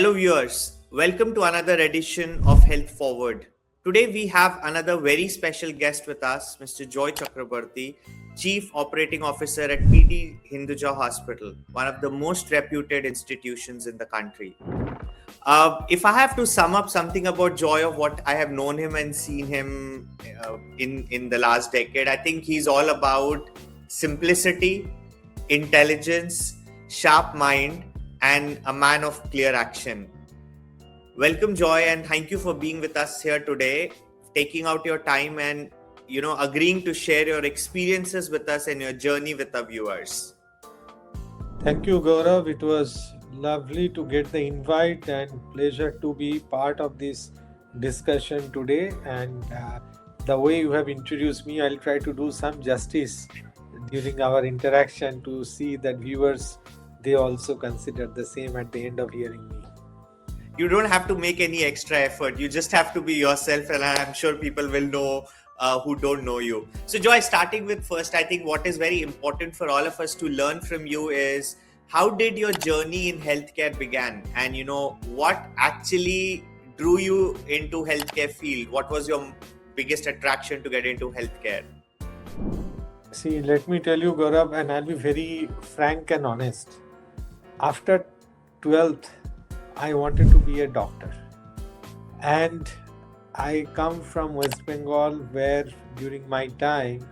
Hello, viewers. Welcome to another edition of Health Forward. Today, we have another very special guest with us, Mr. Joy Chakraborty, Chief Operating Officer at P D Hinduja Hospital, one of the most reputed institutions in the country. If I have to sum up something about Joy of what I have known him and seen him in the last decade, I think he's all about simplicity, intelligence, sharp mind, and a man of clear action. Welcome, Joy, and thank you for being with us here today, taking out your time and agreeing to share your experiences with us and your journey with our viewers. Thank you, Gaurav. It was lovely to get the invite and pleasure to be part of this discussion today. And the way you have introduced me, I'll try to do some justice during our interaction to see that viewers, they also consider the same at the end of hearing me. You don't have to make any extra effort. You just have to be yourself, and I'm sure people will know who don't know you. So, Joy, starting with first, I think what is very important for all of us to learn from you is how did your journey in healthcare began, and what actually drew you into healthcare field? What was your biggest attraction to get into healthcare? See, let me tell you, Gaurav, and I'll be very frank and honest. After 12th, I wanted to be a doctor. And I come from West Bengal, where during my time,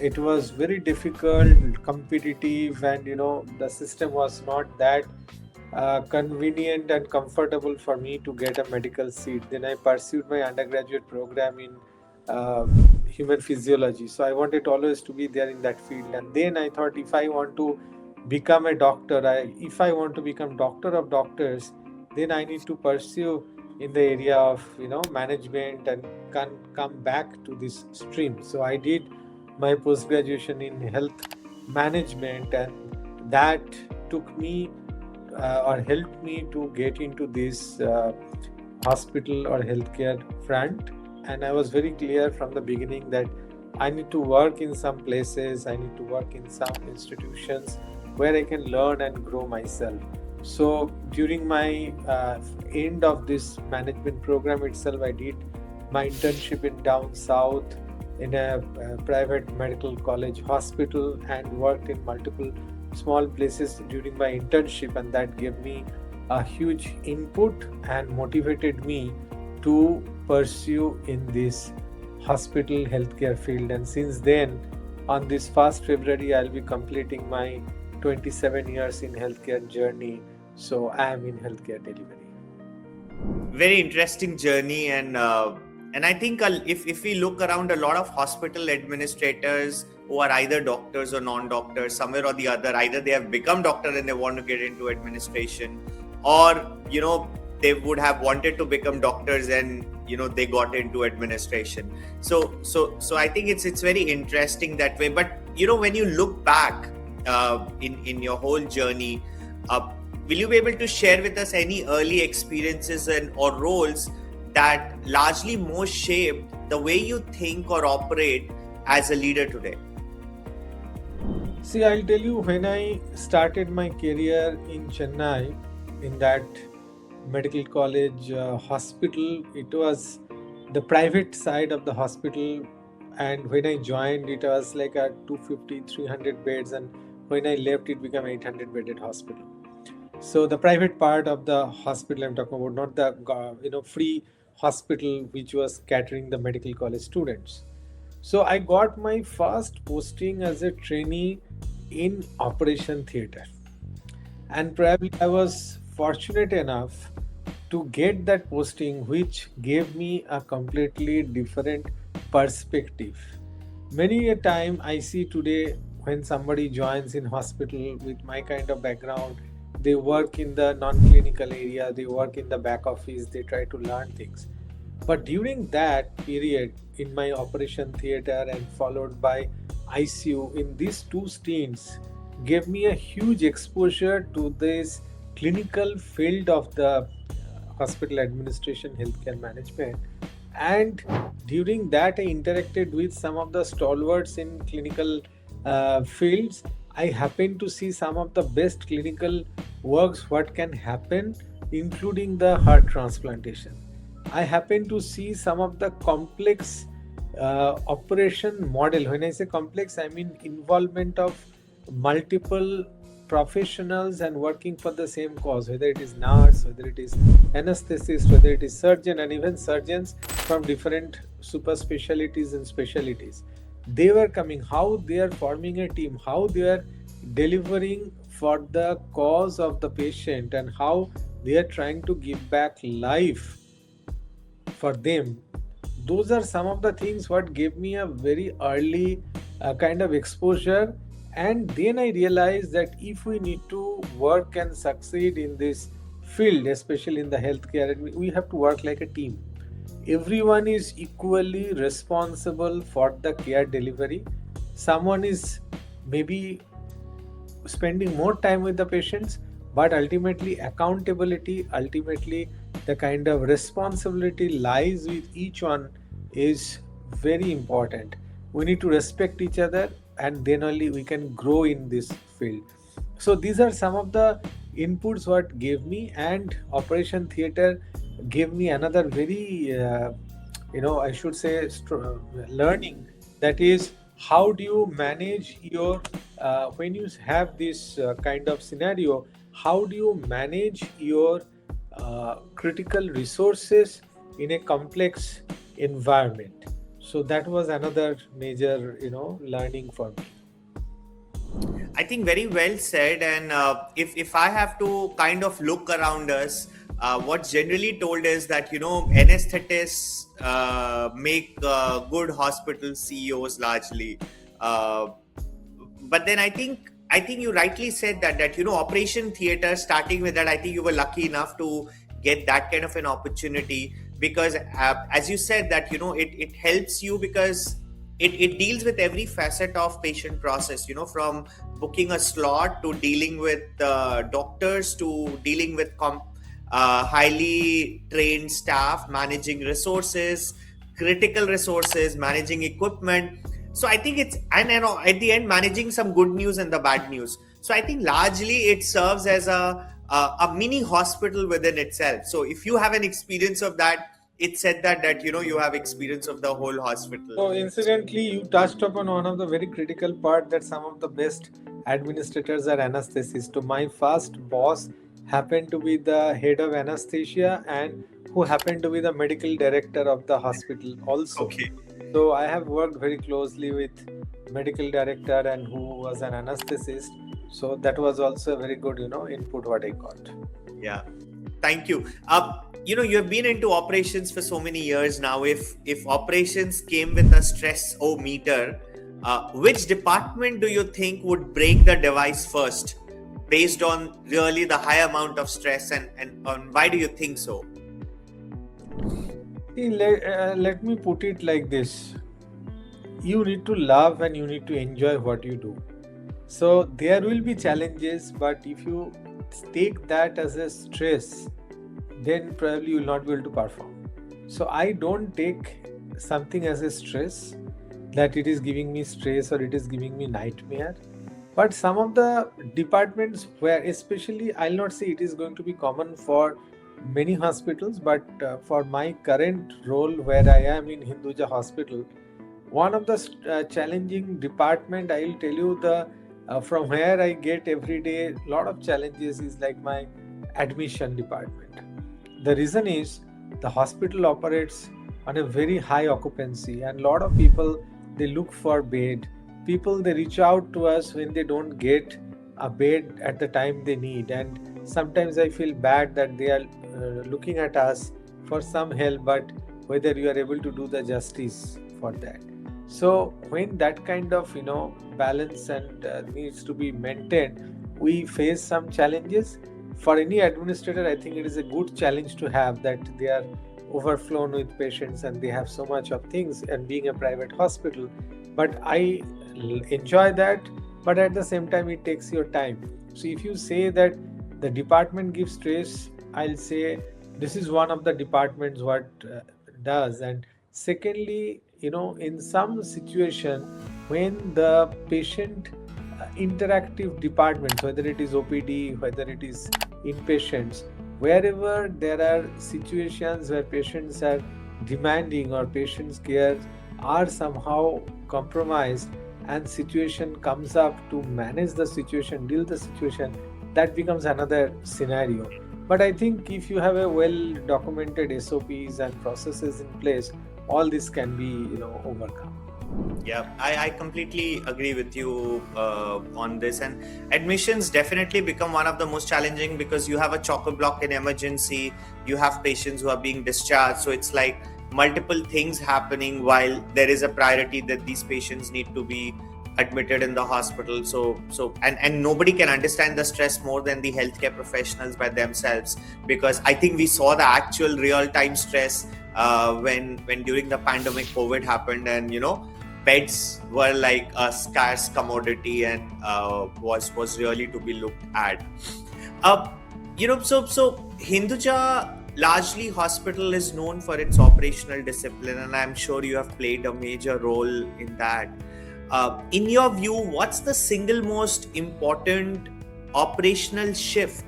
it was very difficult, competitive, and the system was not that convenient and comfortable for me to get a medical seat. Then I pursued my undergraduate program in human physiology. So I wanted always to be there in that field. And then I thought, if I want to become a doctor, if I want to become doctor of doctors, then I need to pursue in the area of management and can come back to this stream. So I did my post graduation in health management, and that took me or helped me to get into this hospital or healthcare front. And I was very clear from the beginning that I need to work in some places, I need to work in some institutions where I can learn and grow myself. So during my end of this management program itself, I did my internship in down south in a private medical college hospital and worked in multiple small places during my internship, and that gave me a huge input and motivated me to pursue in this hospital healthcare field. And since then, on this 1st February, I'll be completing my 27 years in healthcare journey. So I am in healthcare delivery. Very interesting journey, and I think if we look around, a lot of hospital administrators who are either doctors or non-doctors, somewhere or the other, either they have become doctor and they want to get into administration, or they would have wanted to become doctors and they got into administration. So I think it's very interesting that way. But when you look back in your whole journey, will you be able to share with us any early experiences or roles that largely most shaped the way you think or operate as a leader today? See, I'll tell you, when I started my career in Chennai, in that medical college hospital, it was the private side of the hospital. And when I joined, it was like a 250, 300 beds. And when I left, it became 800 bedded hospital. So the private part of the hospital I'm talking about, not the free hospital which was catering the medical college students. So I got my first posting as a trainee in operation theatre, and probably I was fortunate enough to get that posting, which gave me a completely different perspective. Many a time I see today, when somebody joins in hospital with my kind of background, they work in the non-clinical area, they work in the back office, they try to learn things. But during that period in my operation theatre and followed by ICU, in these two stints gave me a huge exposure to this clinical field of the hospital administration, healthcare management. And during that, I interacted with some of the stalwarts in clinical fields. I happened to see some of the best clinical works, what can happen including the heart transplantation. I happen to see some of the complex operation model. When I say complex, I mean involvement of multiple professionals and working for the same cause, whether it is nurse, whether it is anesthetist, whether it is surgeon, and even surgeons from different super specialties and specialties. They were coming, how they are forming a team, how they are delivering for the cause of the patient, and how they are trying to give back life for them. Those are some of the things what gave me a very early kind of exposure. And then I realized that if we need to work and succeed in this field, especially in the healthcare, we have to work like a team. Everyone is equally responsible for the care delivery. Someone is maybe spending more time with the patients, but ultimately accountability, ultimately the kind of responsibility lies with each one is very important. We need to respect each other, and then only we can grow in this field. So these are some of the inputs what gave me, and Operation Theatre gave me another very I should say learning, that is how do you manage your when you have this kind of scenario, how do you manage your critical resources in a complex environment. So that was another major learning for me. I think very well said. And if I have to kind of look around us, what's generally told is that anesthetists make good hospital CEOs largely. But then I think you rightly said that Operation Theatre, starting with that, I think you were lucky enough to get that kind of an opportunity, because as you said that it helps you because it deals with every facet of patient process, from booking a slot to dealing with doctors to dealing with highly trained staff, managing resources, critical resources, managing equipment. So I think it's, and at the end, managing some good news and the bad news. So I think largely it serves as a mini hospital within itself. So if you have an experience of that, it said that you have experience of the whole hospital. So incidentally, you touched upon one of the very critical part, that some of the best administrators are anesthetists. So my first boss happened to be the head of anesthesia, and who happened to be the medical director of the hospital also. Okay. So I have worked very closely with medical director and who was an anesthetist. So that was also a very good input what I got. Yeah, thank you. You have been into operations for so many years now. If operations came with a stress meter, which department do you think would break the device first, based on really the high amount of stress, and why do you think so? See, let me put it like this. You need to love and you need to enjoy what you do. So there will be challenges, but if you take that as a stress, then probably you will not be able to perform. So I don't take something as a stress, that it is giving me stress or it is giving me nightmare. But some of the departments where, especially, I'll not say it is going to be common for many hospitals, but for my current role where I am in Hinduja Hospital, one of the challenging department, I'll tell you, the from where I get every day a lot of challenges is like my admission department. The reason is the hospital operates on a very high occupancy, and a lot of people, they look for bed. People, they reach out to us when they don't get a bed at the time they need, and sometimes I feel bad that they are looking at us for some help, but whether you are able to do the justice for that. So when that kind of balance and needs to be maintained, we face some challenges. For any administrator, I think it is a good challenge to have, that they are overflown with patients and they have so much of things, and being a private hospital. But I enjoy that, but at the same time it takes your time. So if you say that the department gives stress, I'll say this is one of the departments what does. And secondly, in some situation when the patient interactive departments, whether it is OPD, whether it is inpatients, Wherever there are situations where patients are demanding or patients' care are somehow compromised and situation comes up to manage the situation, deal the situation, that becomes another scenario. But I think if you have a well documented SOPs and processes in place, all this can be overcome. Yeah, I completely agree with you on this. And admissions definitely become one of the most challenging because you have a chocker block in emergency, you have patients who are being discharged. So it's like multiple things happening while there is a priority that these patients need to be admitted in the hospital. And nobody can understand the stress more than the healthcare professionals by themselves, because I think we saw the actual real time stress when during the pandemic COVID happened, and beds were like a scarce commodity, and was really to be looked at. Uh, so Hinduja largely hospital is known for its operational discipline, and I'm sure you have played a major role in that. In your view, what's the single most important operational shift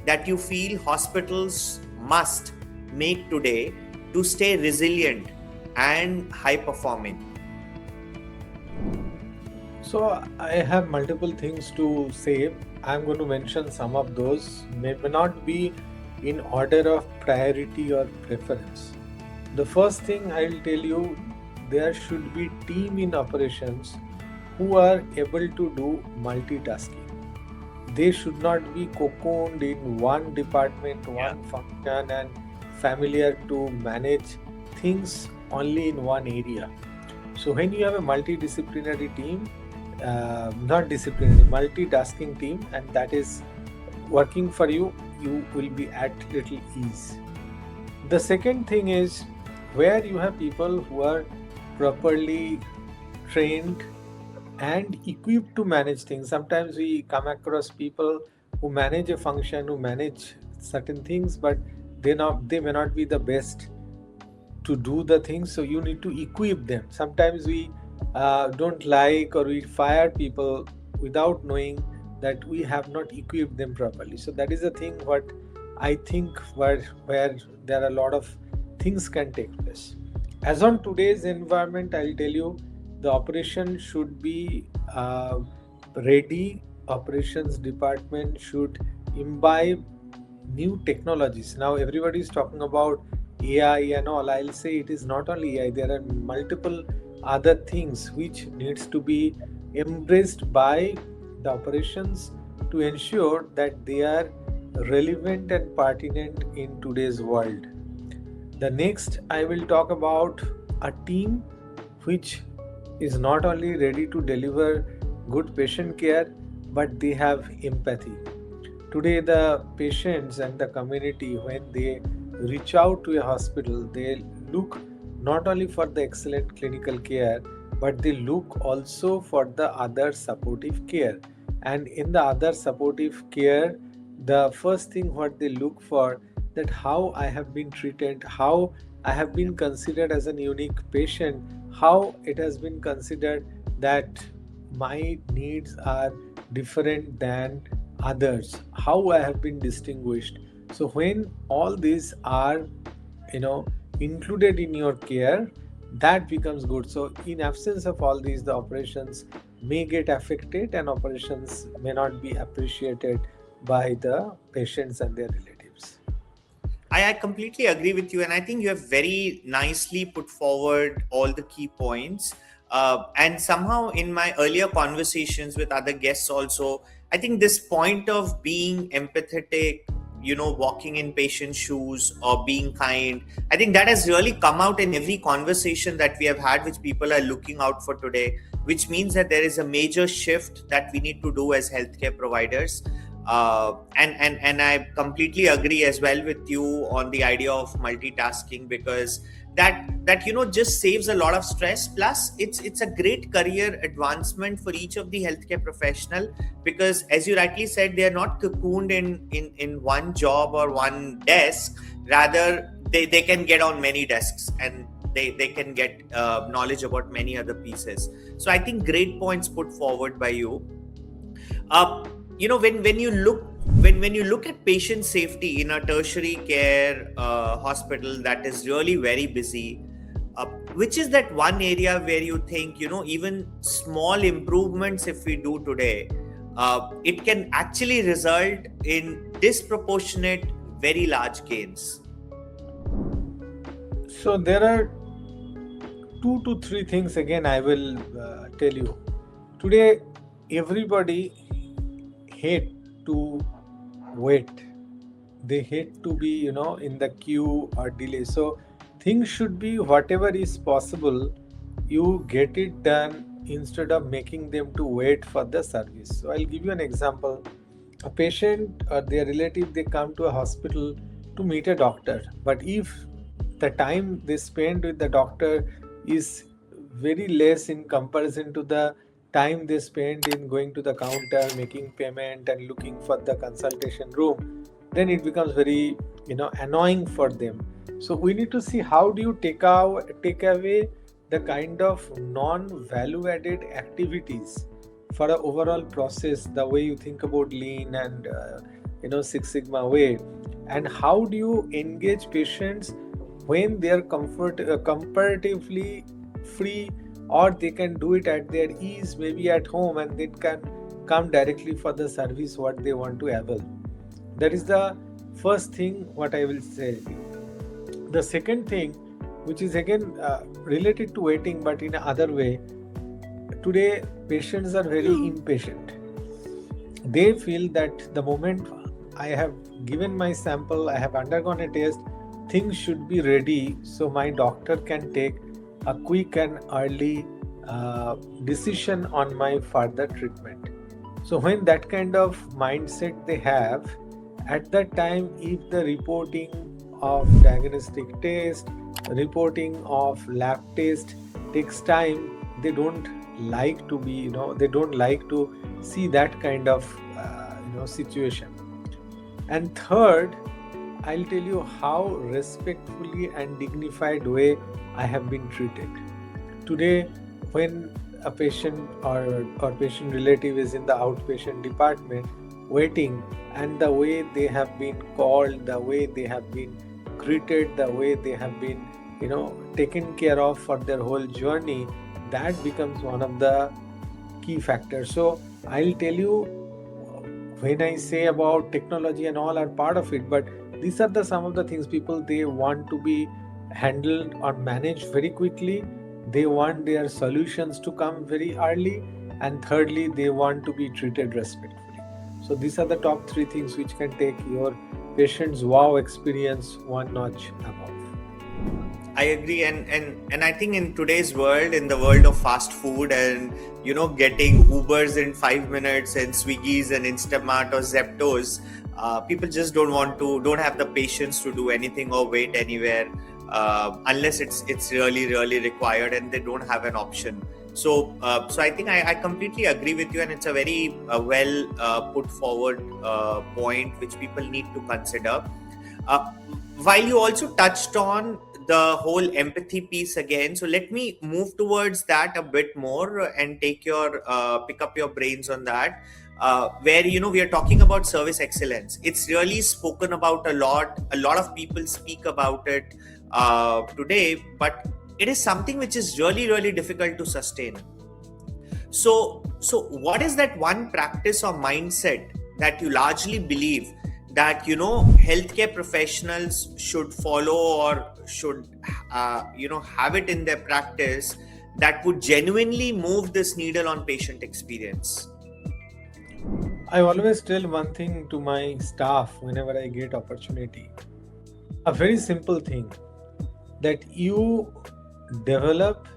that you feel hospitals must make today to stay resilient and high performing? So I have multiple things to say. I'm going to mention some of those. May not be in order of priority or preference. The first thing I'll tell you, there should be team in operations who are able to do multitasking. They should not be cocooned in one department, one function, and familiar to manage things only in one area. So when you have a multidisciplinary team, not disciplinary, multitasking team, and that is working for you, you will be at little ease. The second thing is where you have people who are properly trained and equipped to manage things. Sometimes we come across people who manage a function, who manage certain things, but they may not be the best to do the things. So you need to equip them. Sometimes we don't like, or we fire people without knowing that we have not equipped them properly. So that is the thing what I think where there are a lot of things can take place. As on today's environment, I'll tell you, the operation should be ready. Operations department should imbibe new technologies. Now everybody is talking about AI and all. I'll say it is not only AI. There are multiple other things which needs to be embraced by the operations to ensure that they are relevant and pertinent in today's world. The next I will talk about a team which is not only ready to deliver good patient care, but they have empathy. Today the patients and the community, when they reach out to a hospital, they look not only for the excellent clinical care, but they look also for the other supportive care. And in the other supportive care, the first thing what they look for, that how I have been treated, how I have been considered as a unique patient, how it has been considered that my needs are different than others, how I have been distinguished. So when all these are included in your care, that becomes good. So in absence of all these, the operations may get affected and operations may not be appreciated by the patients and their relatives. I completely agree with you, and I think you have very nicely put forward all the key points. And somehow, in my earlier conversations with other guests, also, I think this point of being empathetic, walking in patient shoes or being kind, I think that has really come out in every conversation that we have had, which people are looking out for today, which means that there is a major shift that we need to do as healthcare providers. And I completely agree as well with you on the idea of multitasking, because that just saves a lot of stress. Plus it's a great career advancement for each of the healthcare professional, because as you rightly said, they are not cocooned in one job or one desk. Rather, they can get on many desks, and they can get knowledge about many other pieces. So I think great points put forward by you. When you look when you look at patient safety in a tertiary care hospital that is really very busy, which is that one area where you think, even small improvements if we do today, it can actually result in disproportionate, very large gains? So there are 2 to 3 things again I will tell you. Today, everybody hate to wait. They hate to be, in the queue or delay. So things should be whatever is possible, you get it done instead of making them to wait for the service. So I'll give you an example. A patient or their relative, they come to a hospital to meet a doctor, but if the time they spend with the doctor is very less in comparison to the time they spend in going to the counter, making payment and looking for the consultation room, then it becomes very annoying for them. So we need to see how do you take away the kind of non value added activities for an overall process, the way you think about lean and Six Sigma way, and how do you engage patients when they are comparatively free, or they can do it at their ease, maybe at home, and they can come directly for the service what they want to avail. That is the first thing what I will say. The second thing, which is again related to waiting but in another way, today patients are very impatient. They feel that the moment I have given my sample, I have undergone a test, things should be ready so my doctor can take a quick and early decision on my further treatment. So when that kind of mindset they have, at that time, if the reporting of diagnostic test, reporting of lab test takes time, they don't like to be, they don't like to see that kind of situation. And third, I'll tell you how respectfully and dignified way I have been treated. Today, when a patient or patient relative is in the outpatient department waiting, and the way they have been called, the way they have been greeted, the way they have been, taken care of for their whole journey, that becomes one of the key factors. So I'll tell you, when I say about technology and all are part of it, but these are some of the things people, they want to be handled or managed very quickly. They want their solutions to come very early, and thirdly, they want to be treated respectfully. So these are the top 3 things which can take your patient's wow experience one notch above. I agree, and I think in today's world, in the world of fast food and getting Ubers in 5 minutes and Swiggies and Instamart or Zeptos, people just don't have the patience to do anything or wait anywhere unless it's really required, and they don't have an option. So I think I completely agree with you, and it's a very well put forward point which people need to consider. While you also touched on the whole empathy piece again, so let me move towards that a bit more and take your pick up your brains on that, where we are talking about service excellence. It's really spoken about a lot of people speak about it today, but it is something which is really difficult to sustain. So what is that one practice or mindset that you largely believe that healthcare professionals should follow or should have it in their practice that would genuinely move this needle on patient experience? I always tell one thing to my staff whenever I get opportunity. A very simple thing, that you develop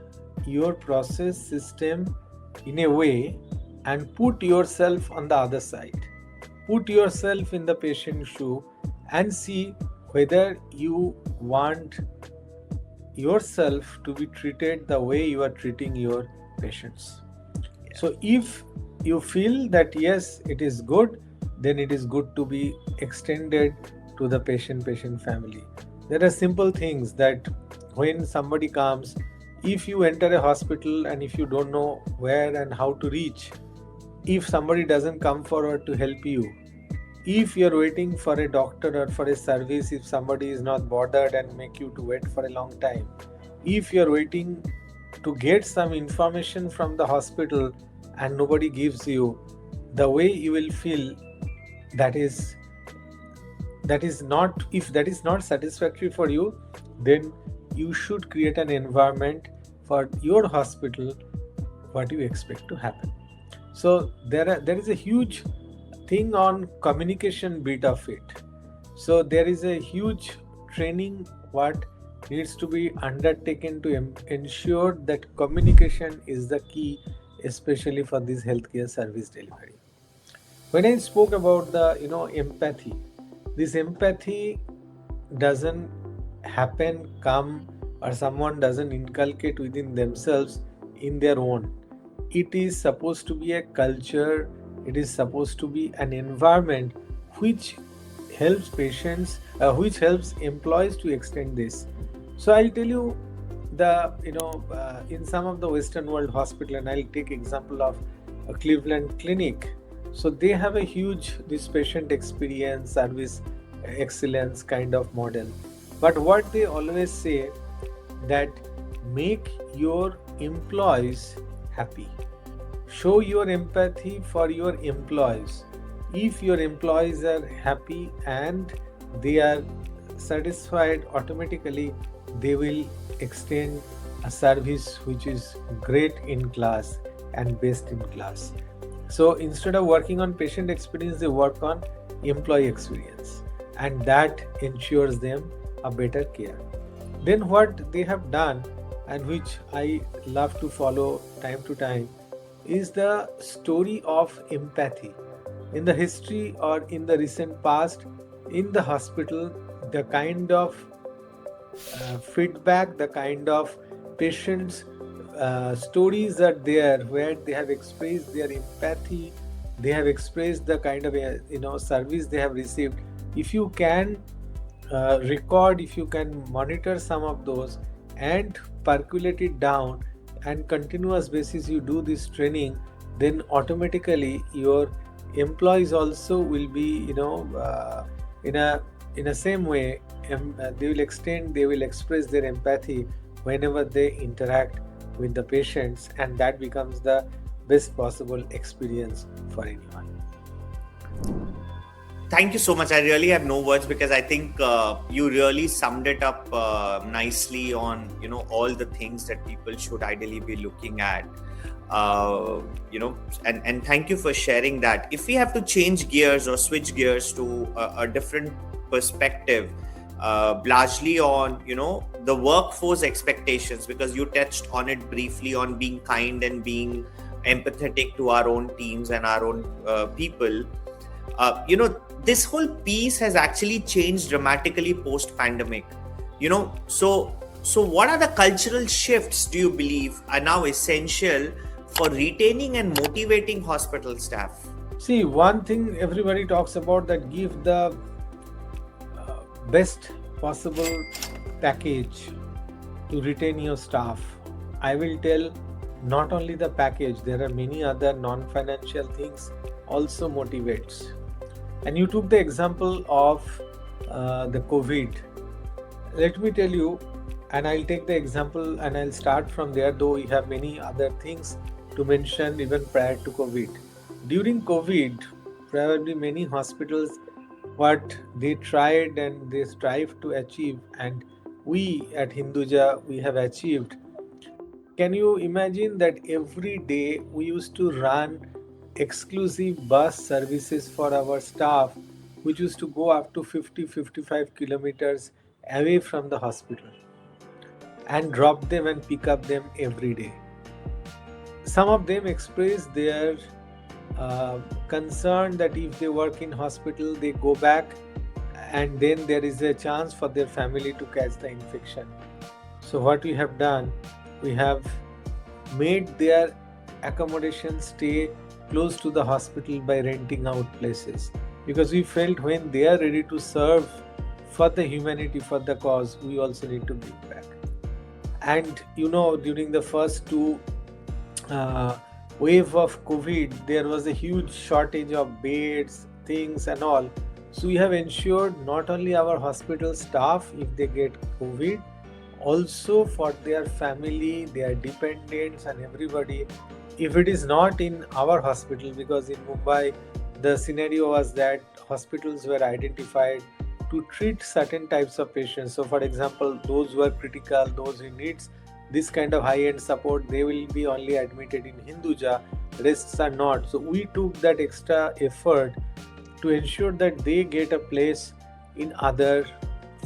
your process system in a way and put yourself on the other side. Put yourself in the patient's shoe and see whether you want yourself to be treated the way you are treating your patients. So if you feel that yes, it is good, then it is good to be extended to the patient family. There are simple things that when somebody comes, if you enter a hospital and if you don't know where and how to reach, if somebody doesn't come forward to help you, If you're waiting for a doctor or for a service, if somebody is not bothered and make you to wait for a long time, if you're waiting to get some information from the hospital and nobody gives you, the way you will feel, that is not, if that is not satisfactory for you, then you should create an environment for your hospital what you expect to happen. So there is a huge thing on communication bit of it. So there is a huge training what needs to be undertaken to ensure that communication is the key, especially for this healthcare service delivery. When I spoke about the empathy, this empathy doesn't come, or someone doesn't inculcate within themselves in their own. It is supposed to be a culture, it is supposed to be an environment which helps patients, which helps employees to extend this. So I'll tell you, the in some of the Western world hospital, and I'll take example of a Cleveland Clinic. So they have a huge this patient experience, service excellence kind of model. But what they always say, that make your employees happy. Show your empathy for your employees. If your employees are happy and they are satisfied, automatically they will extend a service which is great in class and best in class. So instead of working on patient experience, they work on employee experience, and that ensures them a better care. Then what they have done, and which I love to follow time to time, is the story of empathy. In the history or in the recent past, in the hospital, the kind of feedback, the kind of patients stories are there where they have expressed their empathy, they have expressed the kind of service they have received. If you can record, if you can monitor some of those and percolate it down, and continuous basis you do this training, then automatically your employees also will be in a same way, they will express their empathy whenever they interact with the patients, and that becomes the best possible experience for anyone. Thank you so much. I really have no words, because I think you really summed it up nicely on all the things that people should ideally be looking at. And thank you for sharing that. If we have to change gears or switch gears to a different perspective, largely on the workforce expectations, because you touched on it briefly, on being kind and being empathetic to our own teams and our own people. This whole piece has actually changed dramatically post-pandemic. So what are the cultural shifts do you believe are now essential for retaining and motivating hospital staff? See, one thing everybody talks about, that give the best possible package to retain your staff. I will tell, not only the package, there are many other non-financial things also motivates. And you took the example of the COVID. Let me tell you, and I'll take the example and I'll start from there, though we have many other things to mention even prior to COVID. During COVID, probably many hospitals, what they tried and they strive to achieve, and we at Hinduja, we have achieved. Can you imagine that every day we used to run exclusive bus services for our staff, which used to go up to 50-55 kilometers away from the hospital and drop them and pick up them every day. Some of them expressed their concern that if they work in hospital, they go back and then there is a chance for their family to catch the infection. So what we have done, we have made their accommodation stay close to the hospital by renting out places, because we felt when they are ready to serve for the humanity, for the cause, we also need to give back. And during the first two wave of COVID, there was a huge shortage of beds, things and all. So we have ensured not only our hospital staff, if they get COVID, also for their family, their dependents and everybody, if it is not in our hospital, because in Mumbai the scenario was that hospitals were identified to treat certain types of patients. So for example, those who are critical, those who needs this kind of high-end support, they will be only admitted in Hinduja, rests are not. So we took that extra effort to ensure that they get a place in other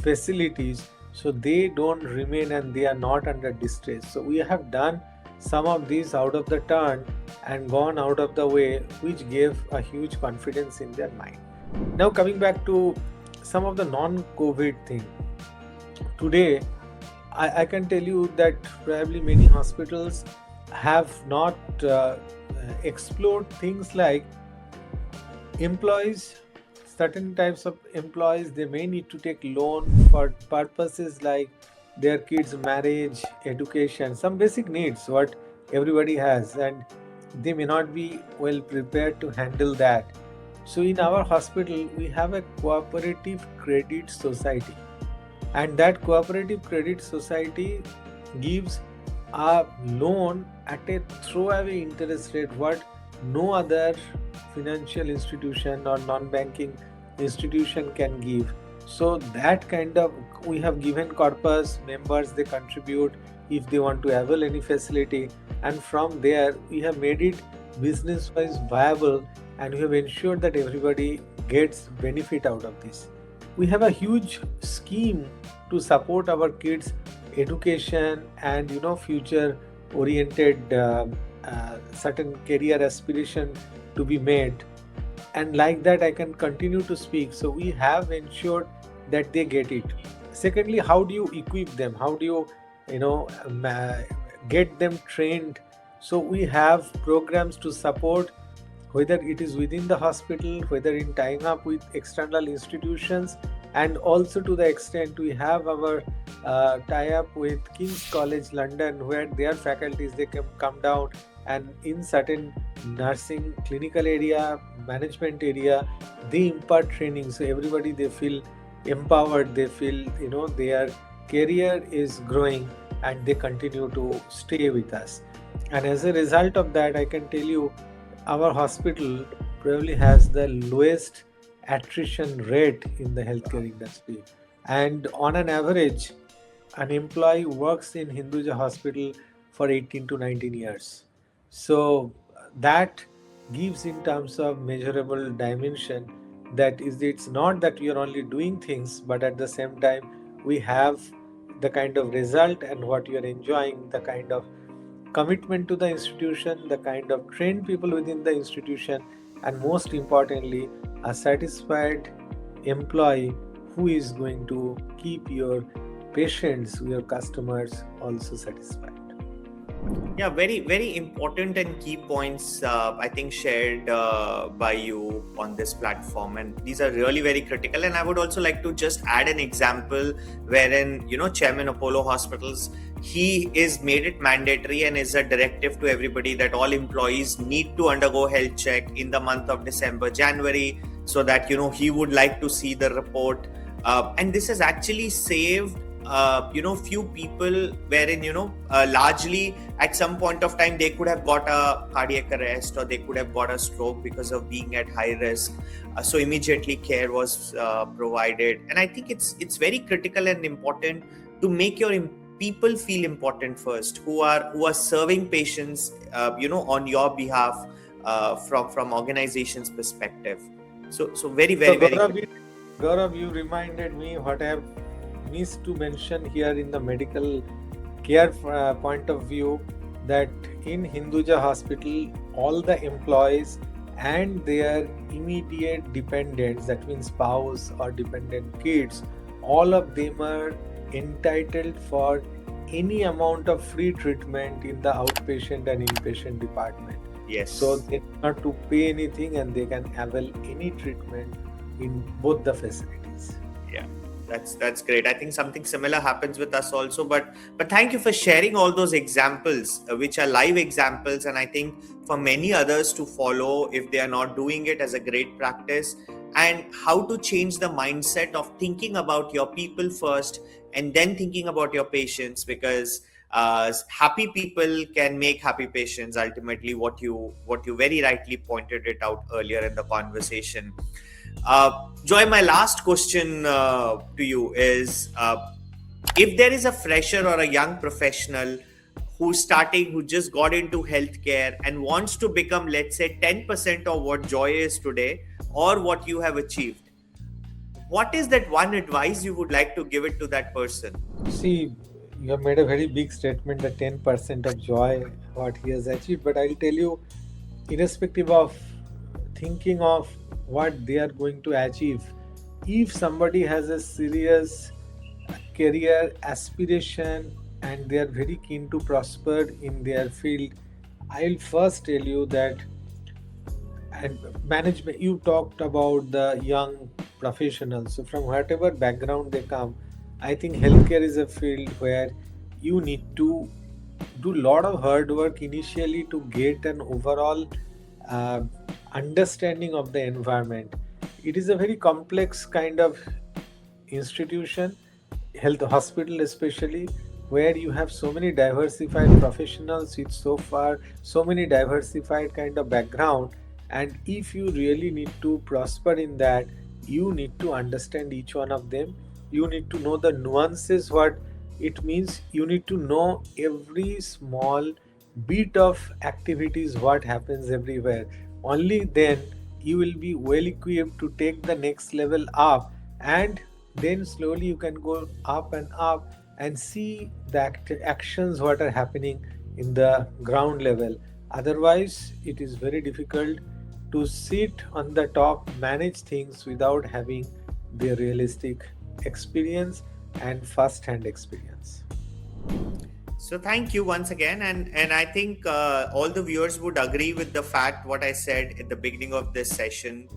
facilities, so they don't remain and they are not under distress. So we have done some of these out of the turn and gone out of the way, which gave a huge confidence in their mind. Now coming back to some of the non-COVID thing. Today, I can tell you that probably many hospitals have not explored things like employees. Certain types of employees, they may need to take loan for purposes like their kids' marriage, education, some basic needs what everybody has, and they may not be well prepared to handle that. So in our hospital, we have a cooperative credit society, and that cooperative credit society gives a loan at a throwaway interest rate what no other financial institution or non-banking institution can give. So that kind of, we have given corpus members, they contribute if they want to avail any facility, and from there we have made it business wise viable, and we have ensured that everybody gets benefit out of this. We have a huge scheme to support our kids education and future oriented certain career aspiration to be made, and like that I can continue to speak. So we have ensured that they get it. Secondly, how do you equip them, how do you get them trained? So we have programs to support, whether it is within the hospital, whether in tying up with external institutions, and also to the extent we have our tie-up with King's College London, where their faculties, they can come down and in certain nursing clinical area, management area, they impart training. So everybody, they feel empowered, they feel their career is growing, and they continue to stay with us. And as a result of that, I can tell you our hospital probably has the lowest attrition rate in the healthcare industry, and on an average an employee works in Hinduja Hospital for 18 to 19 years. So that gives in terms of measurable dimension, that is, it's not that we are only doing things, but at the same time we have the kind of result and what you are enjoying, the kind of commitment to the institution, the kind of trained people within the institution, and most importantly, a satisfied employee who is going to keep your patients, your customers also satisfied. Yeah, very, very important and key points, I think, shared by you on this platform. And these are really very critical. And I would also like to just add an example wherein, Chairman Apollo Hospitals, he is made it mandatory and is a directive to everybody that all employees need to undergo health check in the month of December, January, so that, he would like to see the report. And this has actually saved few people wherein largely at some point of time they could have got a cardiac arrest or they could have got a stroke because of being at high risk, so immediately care was provided. And I think it's very critical and important to make your people feel important first, who are serving patients on your behalf, from organization's perspective. So very, very, very Gaurav, you reminded me what I have missed to mention here in the medical care point of view, that in Hinduja Hospital, all the employees and their immediate dependents, that means spouse or dependent kids, all of them are entitled for any amount of free treatment in the outpatient and inpatient department. Yes. So they don't have to pay anything and they can avail any treatment in both the facilities. Yeah. That's great. I think something similar happens with us also. But thank you for sharing all those examples, which are live examples, and I think for many others to follow if they are not doing it as a great practice, and how to change the mindset of thinking about your people first and then thinking about your patients, because happy people can make happy patients. Ultimately, what you very rightly pointed it out earlier in the conversation. Joy, my last question to you is, if there is a fresher or a young professional who just got into healthcare and wants to become, let's say, 10% of what Joy is today or what you have achieved, what is that one advice you would like to give it to that person? See, you have made a very big statement that 10% of joy, what he has achieved. But I'll tell you, irrespective of thinking of what they are going to achieve, if somebody has a serious career aspiration and they are very keen to prosper in their field, I'll first tell you that, and management, you talked about the young professionals, so from whatever background they come, I think healthcare is a field where you need to do a lot of hard work initially to get an overall uh, understanding of the environment. It is a very complex kind of institution, health hospital especially, where you have so many diversified professionals with so many diversified kind of background. And if you really need to prosper in that, you need to understand each one of them. You need to know the nuances, what it means. You need to know every small bit of activities, what happens everywhere. Only then you will be well equipped to take the next level up, and then slowly you can go up and up and see the actions what are happening in the ground level. Otherwise it is very difficult to sit on the top, manage things without having the realistic experience and first hand experience. So thank you once again, and I think all the viewers would agree with the fact what I said at the beginning of this session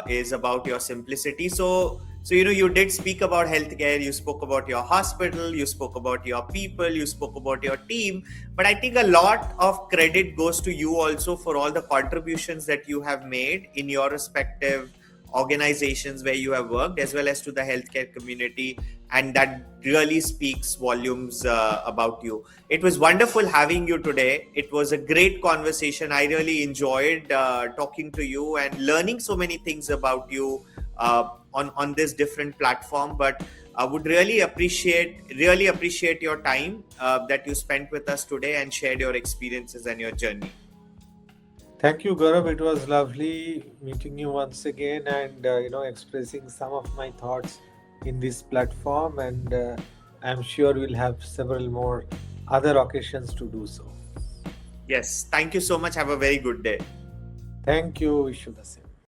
is about your simplicity. So you did speak about healthcare, you spoke about your hospital, you spoke about your people, you spoke about your team, but I think a lot of credit goes to you also for all the contributions that you have made in your respective organizations where you have worked, as well as to the healthcare community, and that really speaks volumes about you. It was wonderful having you today. It was a great conversation. I really enjoyed talking to you and learning so many things about you on this different platform. But I would really appreciate your time that you spent with us today and shared your experiences and your journey. Thank you, Gaurav. It was lovely meeting you once again, and expressing some of my thoughts in this platform. And I'm sure we'll have several more other occasions to do so. Yes, thank you so much. Have a very good day. Thank you. Wish you the same.